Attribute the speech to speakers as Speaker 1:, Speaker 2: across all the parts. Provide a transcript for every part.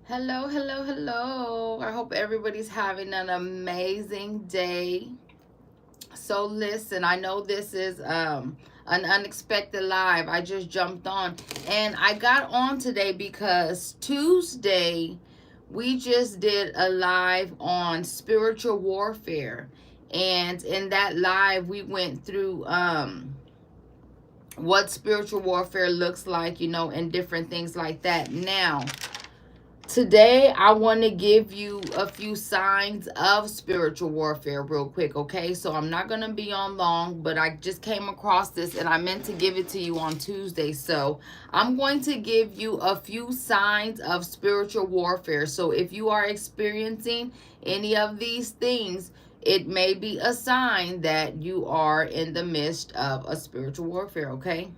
Speaker 1: Hello, hello, hello. I hope everybody's having an amazing day. So listen, I know this is an unexpected live. I just jumped on and I got on today because Tuesday we just did a live on spiritual warfare. And in that live we went through what spiritual warfare looks like, and different things like that. Now, today, I want to give you a few signs of spiritual warfare real quick, okay? So I'm not going to be on long, but I just came across this and I meant to give it to you on Tuesday. So I'm going to give you a few signs of spiritual warfare. So if you are experiencing any of these things, it may be a sign that you are in the midst of a spiritual warfare, okay?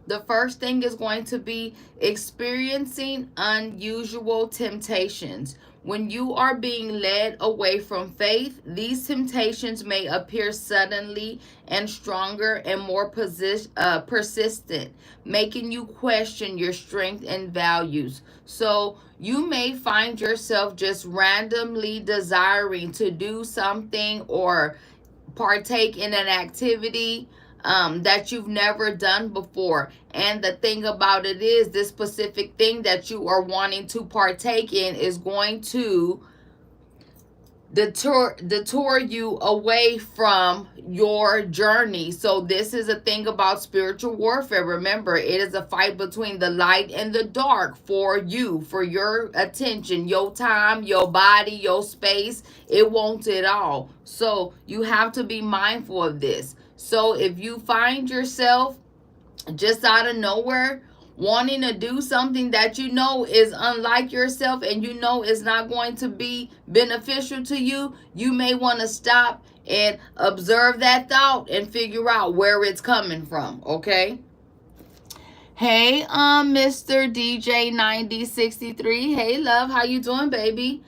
Speaker 1: The first thing is going to be experiencing unusual temptations. When you are being led away from faith, these temptations may appear suddenly and stronger and more persistent, making you question your strength and values. So you may find yourself just randomly desiring to do something or partake in an activity that you've never done before. And the thing about it is, this specific thing that you are wanting to partake in is going to detour you away from your journey. So this is a thing about spiritual warfare. Remember, it is a fight between the light and the dark for you, for your attention, your time, your body, your space. It wants it all. So you have to be mindful of this. So if you find yourself just out of nowhere wanting to do something that you know is unlike yourself and you know is not going to be beneficial to you, you may want to stop and observe that thought and figure out where it's coming from, okay? Hey, Mr. DJ 9063. Hey, love, how you doing, baby?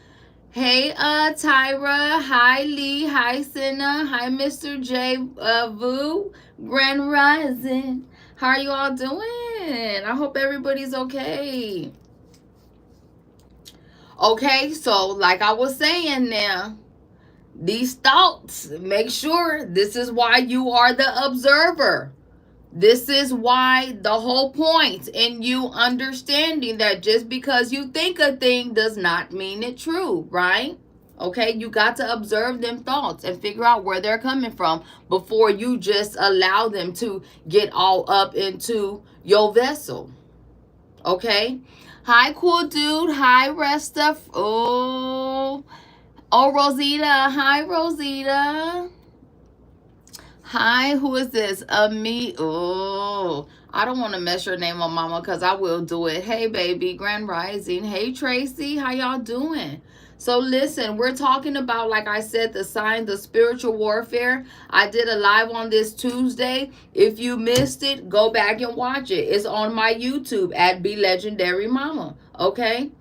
Speaker 1: Hey, Tyra. Hi, Lee. Hi, Senna. Hi, Mr. J. Vu. Grand Rising. How are you all doing? I hope everybody's okay. Okay, so like I was saying now, these thoughts, make sure this is why you are the observer. This is why the whole point in you understanding that just because you think a thing does not mean it true, right? Okay, you got to observe them thoughts and figure out where they're coming from before you just allow them to get all up into your vessel. Okay? Hi, cool dude. Hi, Resta. Oh, Rosita. Hi, Rosita. Hi, who is this? Me. Oh, I don't want to mess your name on, mama, because I will do it. Hey, baby, Grand Rising. Hey, Tracy, how y'all doing? So listen, we're talking about, like I said, the signs of spiritual warfare. I did a live on this Tuesday. If you missed it, go back and watch it. It's on my YouTube at BeLegendaryMama. Okay?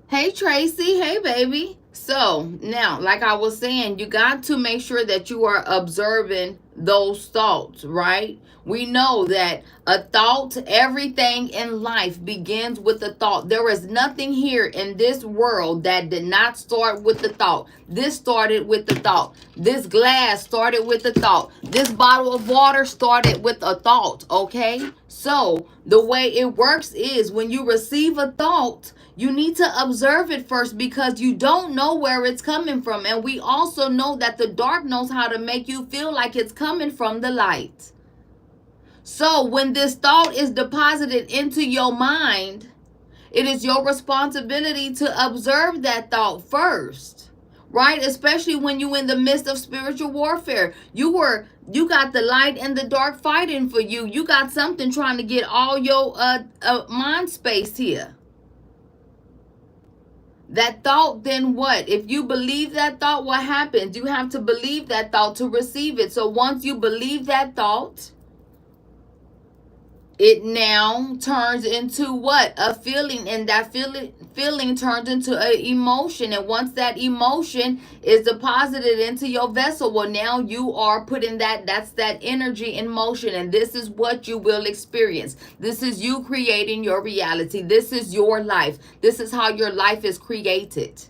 Speaker 1: Hey, Tracy. Hey, baby. So now, like I was saying, you got to make sure that you are observing those thoughts, right? We know that a thought, everything in life begins with a thought. There is nothing here in this world that did not start with the thought. This started with the thought. This glass started with the thought. This bottle of water started with a thought, okay? So the way it works is when you receive a thought, you need to observe it first because you don't know where it's coming from. And we also know that the dark knows how to make you feel like it's coming from the light. So when this thought is deposited into your mind, it is your responsibility to observe that thought first. Right? Especially when you're in the midst of spiritual warfare. You got the light and the dark fighting for you. You got something trying to get all your mind space here. That thought, then what? If you believe that thought, what happens? You have to believe that thought to receive it. So once you believe that thought, it now turns into what? A feeling, and that feeling turns into an emotion. And once that emotion is deposited into your vessel, well, now you are putting that's that energy in motion, and this is what you will experience. This is you creating your reality. This is your life. This is how your life is created.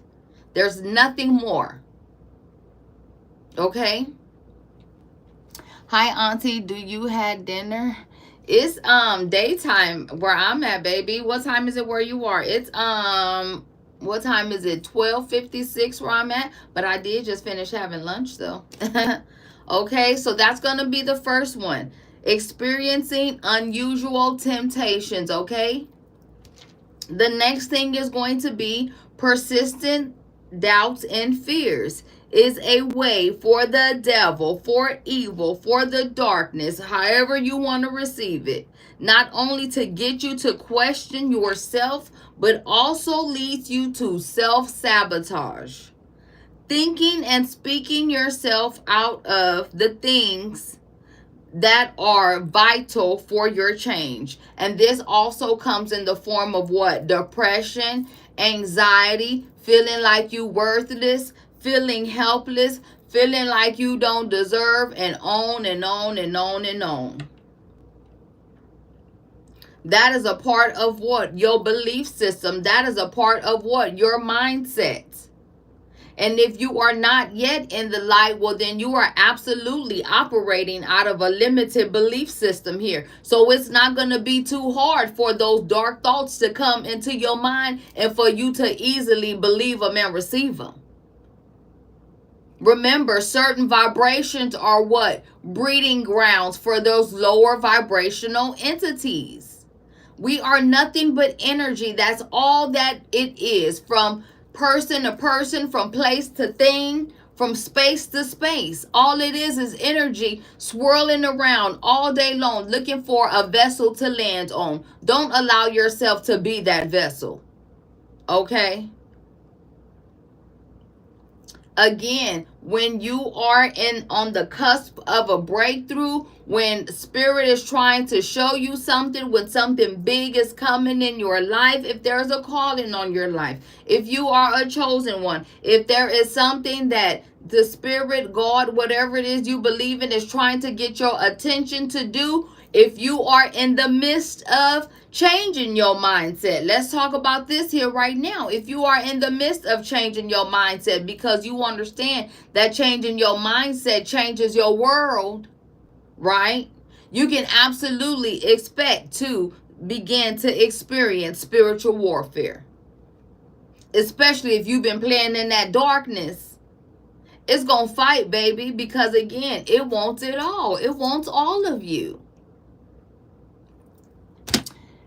Speaker 1: There's nothing more. Okay? Hi, Auntie. Do you had dinner? It's daytime where I'm at, baby. What time is it where you are? It's what time is it? 12:56 where I'm at. But I did just finish having lunch though. Okay, so that's gonna be the first one. Experiencing unusual temptations, okay? The next thing is going to be persistent doubts and fears. Is a way for the devil, for evil, for the darkness, however you want to receive it, not only to get you to question yourself, but also leads you to self-sabotage. Thinking and speaking yourself out of the things that are vital for your change. And this also comes in the form of what? Depression, anxiety, feeling like you worthless, feeling helpless, feeling like you don't deserve, and on and on and on and on. That is a part of what? Your belief system. That is a part of what? Your mindset. And if you are not yet in the light, well, then you are absolutely operating out of a limited belief system here. So it's not going to be too hard for those dark thoughts to come into your mind and for you to easily believe them and receive them. Remember, certain vibrations are what? Breeding grounds for those lower vibrational entities. We are nothing but energy. That's all that it is. From person to person, from place to thing, from space to space. All it is energy swirling around all day long, looking for a vessel to land on. Don't allow yourself to be that vessel. Okay? Again, when you are on the cusp of a breakthrough, when spirit is trying to show you something, when something big is coming in your life, if there's a calling on your life, if you are a chosen one, if there is something that the spirit, God, whatever it is you believe in, is trying to get your attention to do, if you are in the midst of changing your mindset, let's talk about this here right now. If you are in the midst of changing your mindset, because you understand that changing your mindset changes your world, right? You can absolutely expect to begin to experience spiritual warfare, especially if you've been playing in that darkness. It's gonna fight, baby, because again, it wants it all. It wants all of you.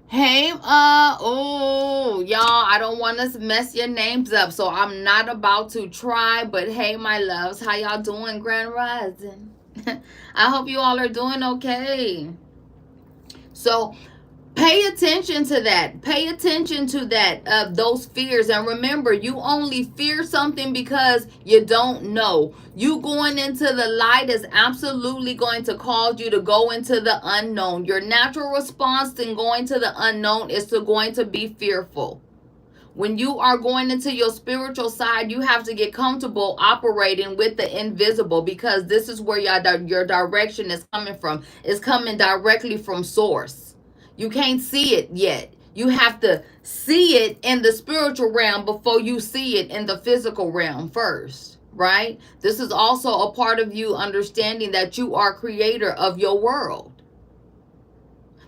Speaker 1: Hey, oh, y'all, I don't want to mess your names up, so I'm not about to try, but hey, my loves, how y'all doing, Grand Rising? I hope you all are doing okay. So, pay attention to that. Pay attention to that, those fears. And remember, you only fear something because you don't know. You going into the light is absolutely going to cause you to go into the unknown. Your natural response in going to the unknown is going to be fearful. When you are going into your spiritual side, you have to get comfortable operating with the invisible, because this is where your direction is coming from. It's coming directly from source. You can't see it yet. You have to see it in the spiritual realm before you see it in the physical realm first, right? This is also a part of you understanding that you are creator of your world.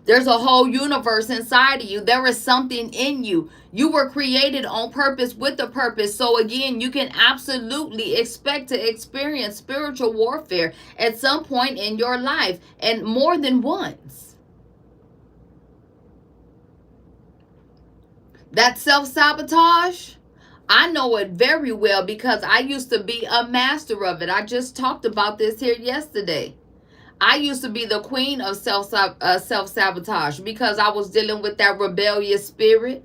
Speaker 1: There's a whole universe inside of you. There is something in you. You were created on purpose with a purpose. So again, you can absolutely expect to experience spiritual warfare at some point in your life, and more than once. That self-sabotage, I know it very well because I used to be a master of it. I just talked about this here yesterday. I used to be the queen of self-sabotage because I was dealing with that rebellious spirit.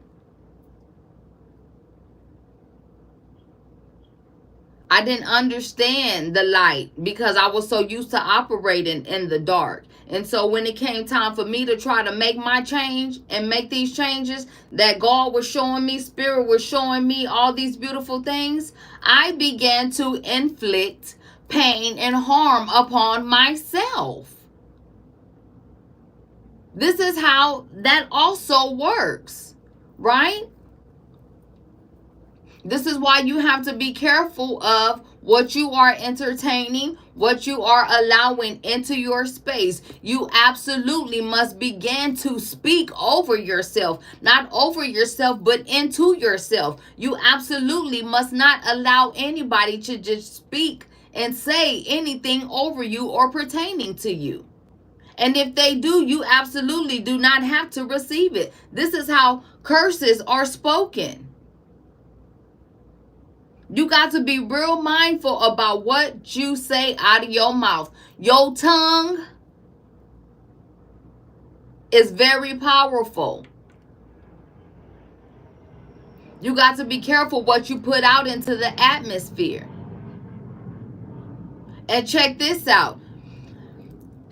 Speaker 1: I didn't understand the light because I was so used to operating in the dark. And so when it came time for me to try to make my change and make these changes that God was showing me, Spirit was showing me all these beautiful things, I began to inflict pain and harm upon myself. This is how that also works, right? This is why you have to be careful of what you are entertaining, what you are allowing into your space. You absolutely must begin to speak over yourself, not over yourself, but into yourself. You absolutely must not allow anybody to just speak and say anything over you or pertaining to you. And if they do, you absolutely do not have to receive it. This is how curses are spoken. You got to be real mindful about what you say out of your mouth. Your tongue is very powerful. You got to be careful what you put out into the atmosphere. And check this out.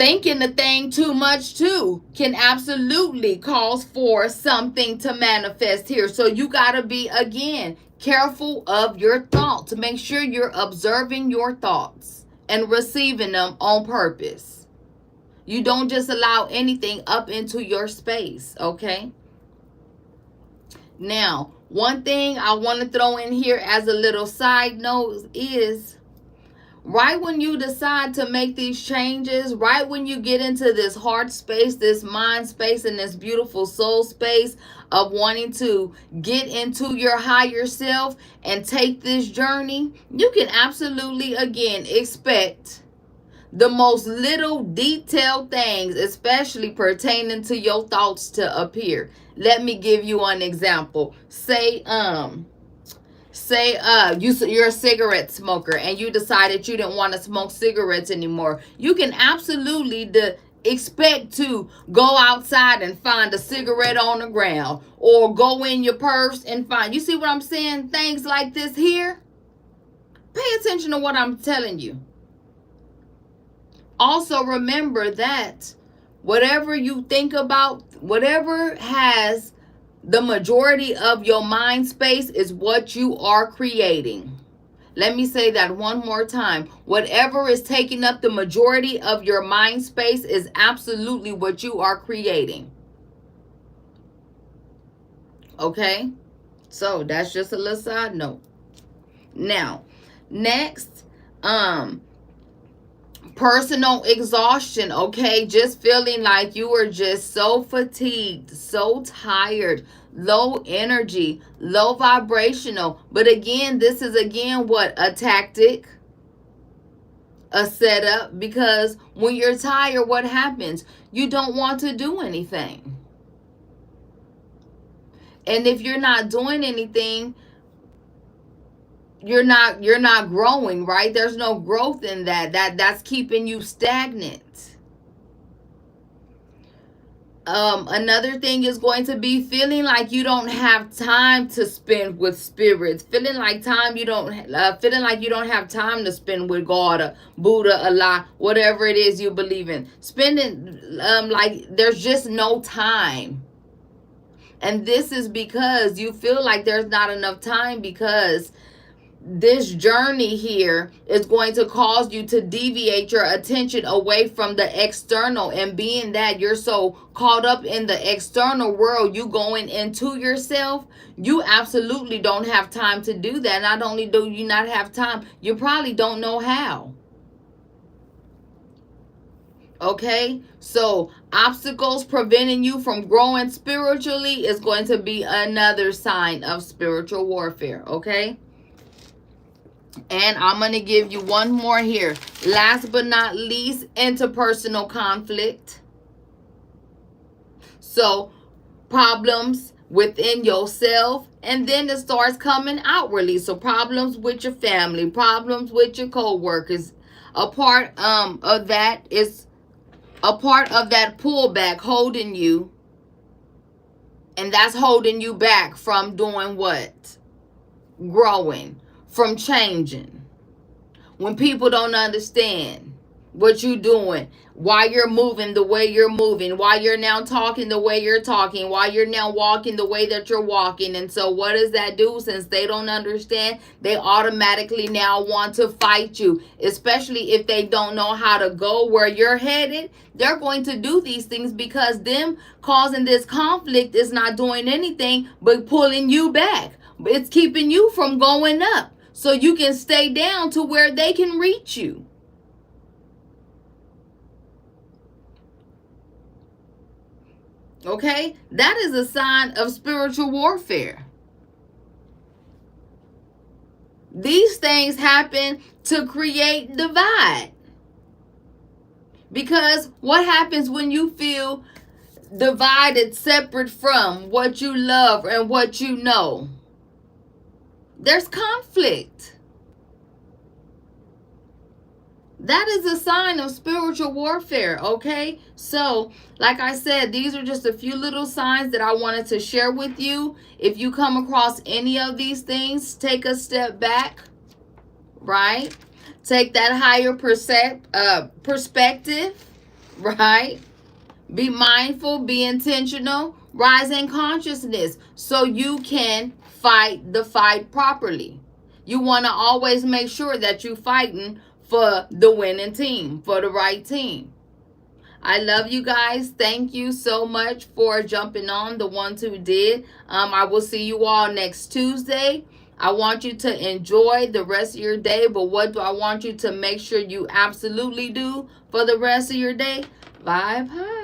Speaker 1: Thinking the thing too much too can absolutely cause for something to manifest here. So you got to be, again, careful of your thoughts. Make sure you're observing your thoughts and receiving them on purpose. You don't just allow anything up into your space, okay? Now, one thing I want to throw in here as a little side note is, right when you decide to make these changes, right when you get into this heart space, this mind space, and this beautiful soul space of wanting to get into your higher self and take this journey, you can absolutely, again, expect the most little detailed things, especially pertaining to your thoughts, to appear. Let me give you an example. Say you're a cigarette smoker and you decided you didn't want to smoke cigarettes anymore. You can absolutely expect to go outside and find a cigarette on the ground, or go in your purse and find, you see what I'm saying? Things like this here. Pay attention to what I'm telling you. Also remember that whatever you think about, whatever has the majority of your mind space, is what you are creating. Let me say that one more time. Whatever is taking up the majority of your mind space is absolutely what you are creating. Okay? So that's just a little side note. Now, next, personal exhaustion, okay? Just feeling like you are just so fatigued, so tired, low energy, low vibrational. But again, this is again what? A tactic, a setup, because when you're tired, what happens? You don't want to do anything. And if you're not doing anything, you're not growing, right? There's no growth in that's keeping you stagnant. Another thing is going to be feeling like you don't have time to spend with spirits, feeling like you don't have time to spend with God, or Buddha, Allah, whatever it is you believe in. Spending like there's just no time. And this is because you feel like there's not enough time, because this journey here is going to cause you to deviate your attention away from the external. And being that you're so caught up in the external world, you going into yourself, you absolutely don't have time to do that. Not only do you not have time, you probably don't know how. Okay, so obstacles preventing you from growing spiritually is going to be another sign of spiritual warfare. Okay. And I'm going to give you one more here. Last but not least, interpersonal conflict. So, problems within yourself, and then it starts coming outwardly. So, problems with your family, problems with your co-workers. A part of that is a part of that pullback holding you. And that's holding you back from doing what? Growing. From changing. when people don't understand what you're doing, why you're moving the way you're moving, why you're now talking the way you're talking, why you're now walking the way that you're walking. And so what does that do? Since they don't understand, they automatically now want to fight you, especially if they don't know how to go where you're headed. They're going to do these things because them causing this conflict is not doing anything but pulling you back. It's keeping you from going up so you can stay down to where they can reach you. Okay, that is a sign of spiritual warfare. These things happen to create divide. Because what happens when you feel divided, separate from what you love and what you know? There's conflict. That is a sign of spiritual warfare, okay? So, like I said, these are just a few little signs that I wanted to share with you. If you come across any of these things, take a step back, right? Take that higher perspective, right? Be mindful, be intentional, rise in consciousness so you can fight the fight properly. You want to always make sure that you're fighting for the winning team, for the right team. I love you guys. Thank you so much for jumping on, the ones who did. I will see you all next Tuesday. I want you to enjoy the rest of your day, but what do I want you to make sure you absolutely do for the rest of your day? Bye-bye.